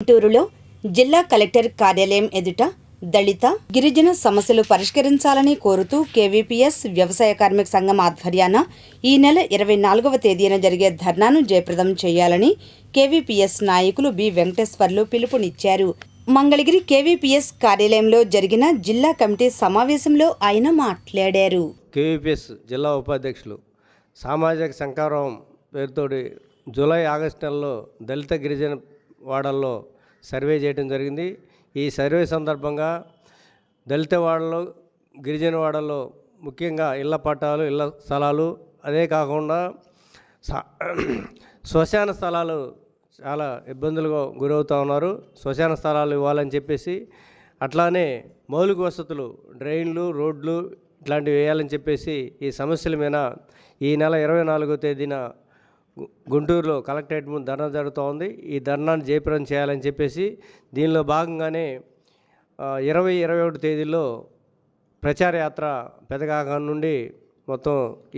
గుంటూరులో జిల్లా కలెక్టర్ కార్యాలయం ఎదుట దళిత గిరిజన సమస్యలు పరిష్కరించాలని కోరుతూ కేవీపీఎస్ వ్యవసాయ కార్మిక సంఘం ఆధ్వర్యాన ఈ నెల 24వ తేదీన జరిగే ధర్నాను జయప్రదం చేయాలని కేవీపీఎస్ నాయకులు బి వెంకటేశ్వర్లు పిలుపునిచ్చారు. మంగళగిరి కేవీపీఎస్ కార్యాలయంలో జరిగిన జిల్లా కమిటీ సమావేశంలో ఆయన మాట్లాడారు. కేవీపీఎస్ జిల్లా ఉపాధ్యక్షులు సామాజిక సంకారం పేరుతోటి జూలై ఆగస్టు నెలలో దళిత గిరిజన వాడల్లో సర్వే చేయడం జరిగింది. ఈ సర్వే సందర్భంగా దళిత వాడల్లో గిరిజన వాడల్లో ముఖ్యంగా ఇళ్ల పట్టాలు, ఇళ్ల స్థలాలు, అదే కాకుండా శ్మశాన స్థలాలు చాలా ఇబ్బందులుగా గురవుతూ ఉన్నారు. శ్మశాన స్థలాలు ఇవ్వాలని చెప్పేసి, అట్లానే మౌలిక వసతులు, డ్రైన్లు, రోడ్లు ఇట్లాంటివి వేయాలని చెప్పేసి ఈ సమస్యల మీద ఈ నెల 24వ తేదీన గుంటూరులో కలెక్టరేట్ ముందు ధర్నా జరుగుతూ ఉంది. ఈ ధర్నాను జయప్రదం చేయాలని చెప్పేసి దీనిలో భాగంగానే 20-21 తేదీల్లో ప్రచార యాత్ర పెదకాకాని నుండి మొత్తం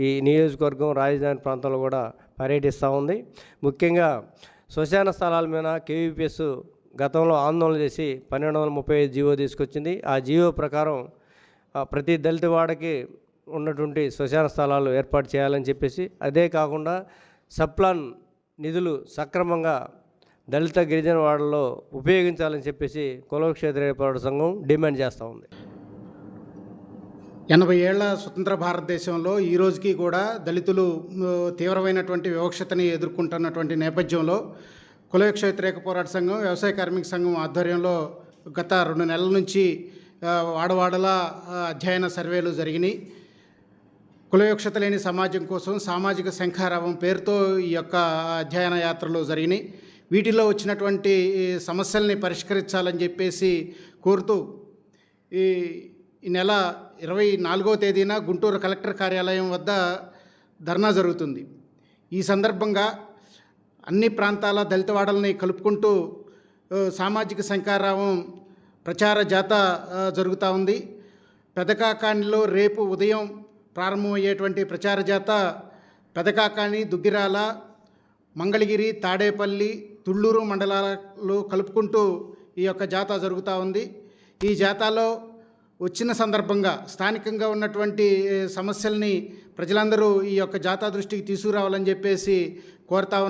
ఈ నియోజకవర్గం రాజధాని ప్రాంతంలో కూడా పర్యటిస్తూ ఉంది. ముఖ్యంగా శ్మశాన స్థలాల మీద కేవీపీఎస్ గతంలో ఆందోళన చేసి 1235 జీవో తీసుకొచ్చింది. ఆ జీవో ప్రకారం ప్రతి దళిత వాడకి ఉన్నటువంటి శ్మశాన స్థలాలు ఏర్పాటు చేయాలని చెప్పేసి, అదే కాకుండా సప్లాన్ నిధులు సక్రమంగా దళిత గిరిజన వాడల్లో ఉపయోగించాలని చెప్పేసి కులక్షేత్రీయ పోరాట సంఘం డిమాండ్ చేస్తూ ఉంది. 80 ఏళ్ల స్వతంత్ర భారతదేశంలో ఈ రోజుకి కూడా దళితులు తీవ్రమైనటువంటి వివక్షతని ఎదుర్కొంటున్నటువంటి నేపథ్యంలో కులవృక్ష వ్యతిరేక పోరాట సంఘం, వ్యవసాయ కార్మిక సంఘం ఆధ్వర్యంలో గత 2 నెలల నుంచి వాడవాడలా అధ్యయన సర్వేలు జరిగినాయి. కులవివక్షత లేని సమాజం కోసం సామాజిక శంఖారావం పేరుతో ఈ యొక్క అధ్యయన యాత్రలు జరిగినాయి. వీటిలో వచ్చినటువంటి సమస్యల్ని పరిష్కరించాలని చెప్పేసి కోరుతూ ఈ నెల 24వ తేదీన గుంటూరు కలెక్టర్ కార్యాలయం వద్ద ధర్నా జరుగుతుంది. ఈ సందర్భంగా అన్ని ప్రాంతాల దళిత వాడల్ని కలుపుకుంటూ సామాజిక శంఖారావం ప్రచార జాత జరుగుతూ ఉంది. పెదకాకానిలో రేపు ఉదయం ప్రారంభమయ్యేటువంటి ప్రచార జాత పెదకాకాని, దుగ్గిరాల, మంగళగిరి, తాడేపల్లి, తుళ్ళూరు మండలాలు కలుపుకుంటూ ఈ యొక్క జాత జరుగుతూ ఉంది. ఈ జాతాలో వచ్చిన సందర్భంగా స్థానికంగా ఉన్నటువంటి సమస్యల్ని ప్రజలందరూ ఈ యొక్క జాతా దృష్టికి తీసుకురావాలని చెప్పేసి కోరుతా ఉన్నాం.